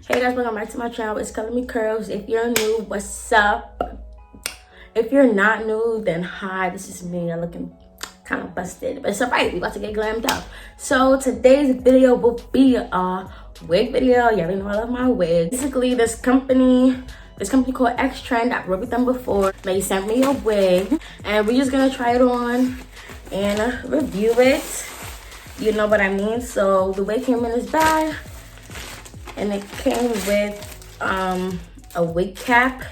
Hey guys, welcome back to my channel. It's Color Me Curls. If you're new, what's up? If you're not new, then hi, this is me. I'm looking kind of busted, but it's alright. We about to get glammed up. So today's video will be a wig video. You already know I love my wigs. Basically, this company called xtrendhair. I've worked with them before. They sent me a wig, and we're just gonna try it on and review it. You know what I mean? So the wig came in this bag, and it came with a wig cap.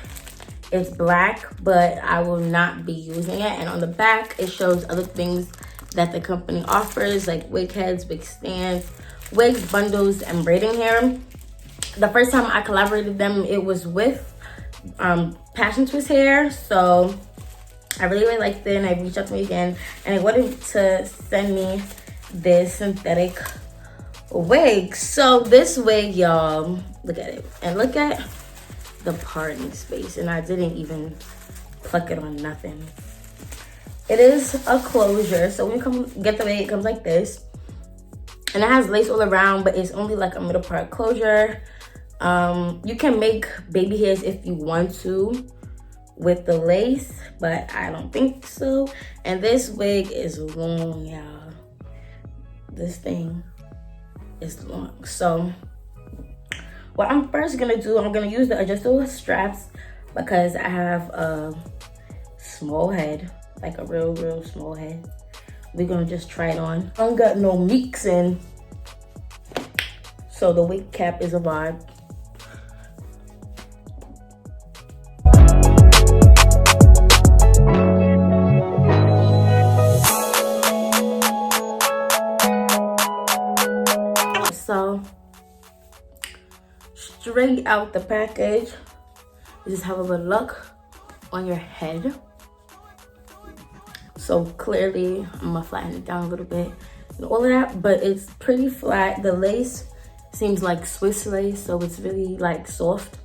It's black, but I will not be using it. And on the back, it shows other things that the company offers, like wig heads, wig stands, wigs, bundles, and braiding hair. The first time I collaborated them, it was with Passion Twist Hair. So I really liked it, and I reached out to me again, and they wanted to send me this synthetic wig. So this wig, y'all, look at it, and look at the parting space, and I didn't even pluck it on nothing. It is a closure, so when you come get the wig, it comes like this, and it has lace all around, but it's only like a middle part closure. You can make baby hairs if you want to with the lace, but I don't think so. And this wig is long, y'all. This thing is long. So what I'm first gonna do, I'm gonna use the adjustable straps because I have a small head, like a real small head. We're gonna just try it on. I don't got no mixing, so the wig cap is a vibe. So straight out the package, this is how it would look on your head. So clearly, I'm gonna flatten it down a little bit and all of that, but it's pretty flat. The lace seems like Swiss lace, so it's really like soft.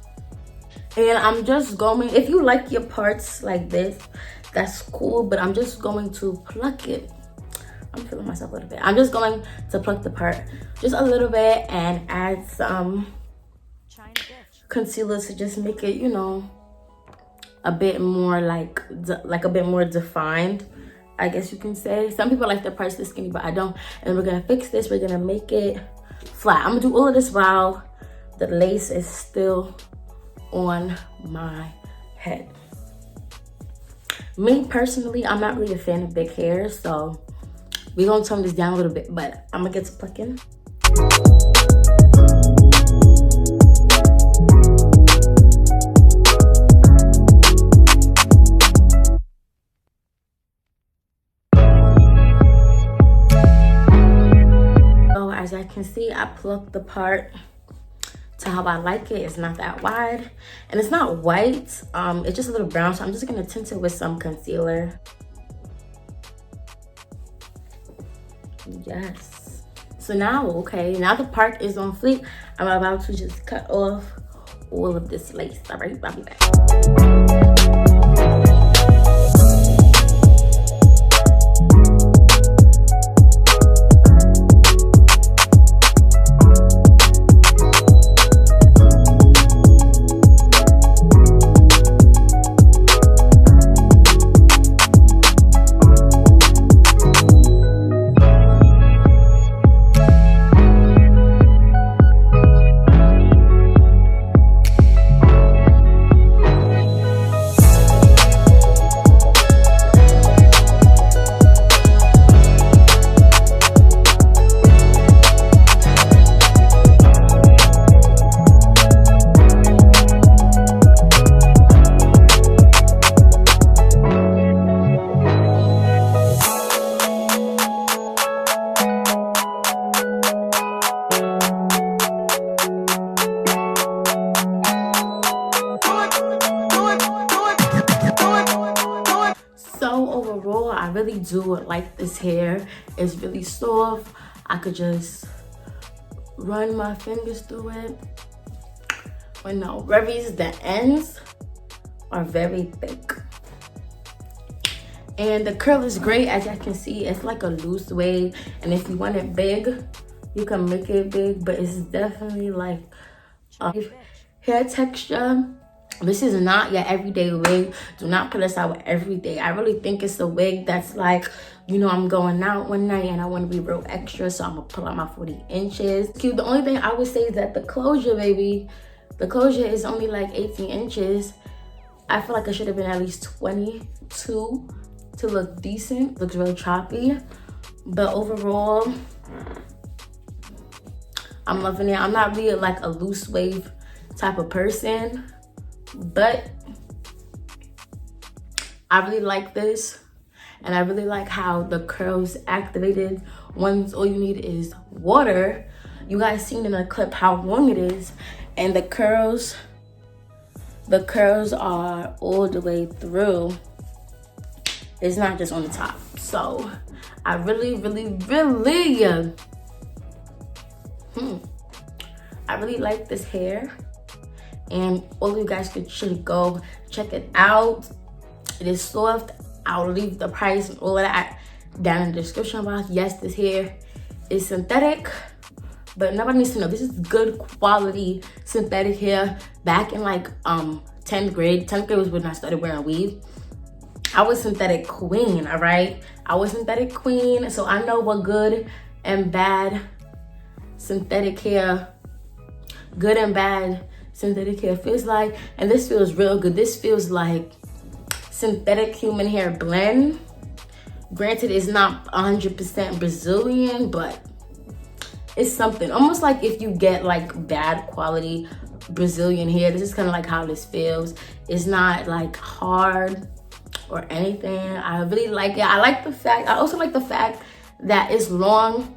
And I'm just going, if you like your parts like this, that's cool, but I'm just going to pluck it. I'm feeling myself a little bit. I'm just going to pluck the part just a little bit and add some concealer to just make it, you know, a bit more like a bit more defined, I guess you can say. Some people like their parts this skinny, but I don't. And we're gonna fix this. We're gonna make it flat. I'm gonna do all of this while the lace is still on my head. Me personally, I'm not really a fan of big hair, so we're gonna tone this down a little bit, but I'm gonna get to plucking. So as I can see, I plucked the part to how I like it. It's not that wide, and it's not white. It's just a little brown, so I'm just gonna tint it with some concealer. Yes. So now, okay, now the part is on fleek. I'm about to just cut off all of this lace. All right, I'll be back. Overall, I really do like this hair. It's really soft. I could just run my fingers through it. But no, the ends are very thick. And the curl is great. As you can see, it's like a loose wave, and if you want it big, you can make it big, but it's definitely like hair texture. This is not your everyday wig. Do not put this out every day. I really think it's a wig that's like, you know, I'm going out one night and I want to be real extra, so I'm gonna pull out my 40 inches. Cute. The only thing I would say is that the closure, baby, the closure is only like 18 inches. I feel like it should have been at least 22 to look decent. Looks real choppy, but overall, I'm loving it. I'm not really like a loose wave type of person, but I really like this, and I really like how the curls activated once all you need is water. You guys seen in the clip how long it is, and the curls are all the way through. It's not just on the top. So I really I really like this hair, and all of you guys should go check it out. It is soft. I'll leave the price and all of that down in the description box. Yes, this hair is synthetic, but nobody needs to know this is good quality synthetic hair. Back in like 10th grade was when I started wearing weave. I was synthetic queen, all right? I was synthetic queen, so I know what good and bad synthetic hair, feels like, and this feels real good. This feels like synthetic human hair blend. Granted, it's not 100% Brazilian, but it's something. Almost like if you get like bad quality Brazilian hair, this is kind of like how this feels. It's not like hard or anything. I really like it. I also like the fact that it's long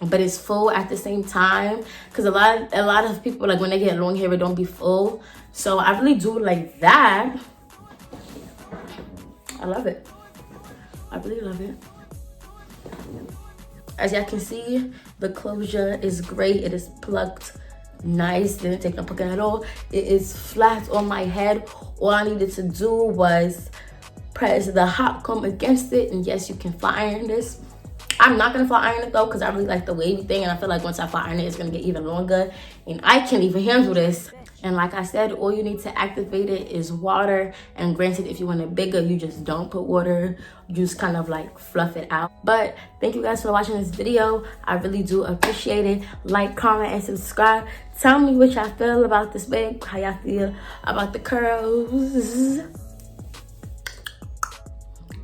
but it's full at the same time, because a lot of people, like when they get long hair, it don't be full. So I really do like that. I love it. I really love it. As y'all can see, the closure is great. It is plucked nice. Didn't take no plucking at all. It is flat on my head. All I needed to do was press the hot comb against it, and yes, you can flat iron this. I'm not gonna flat iron it though, because I really like the wavy thing, and I feel like once I flat iron it, it's gonna get even longer, and I can't even handle this. And like I said, all you need to activate it is water. And granted, if you want it bigger, you just don't put water. You just kind of like fluff it out. But thank you guys for watching this video. I really do appreciate it. Like, comment, and subscribe. Tell me what y'all feel about this wig, how y'all feel about the curls.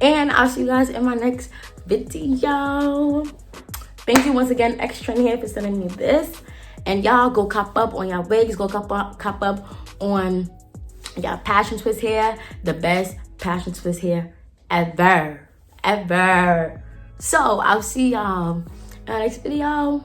And I'll see you guys in my next video. Thank you once again, xtrendhair, for sending me this. And y'all go cop up on y'all wigs. Go cop up on y'all passion twist hair. The best passion twist hair ever. So I'll see y'all in the next video.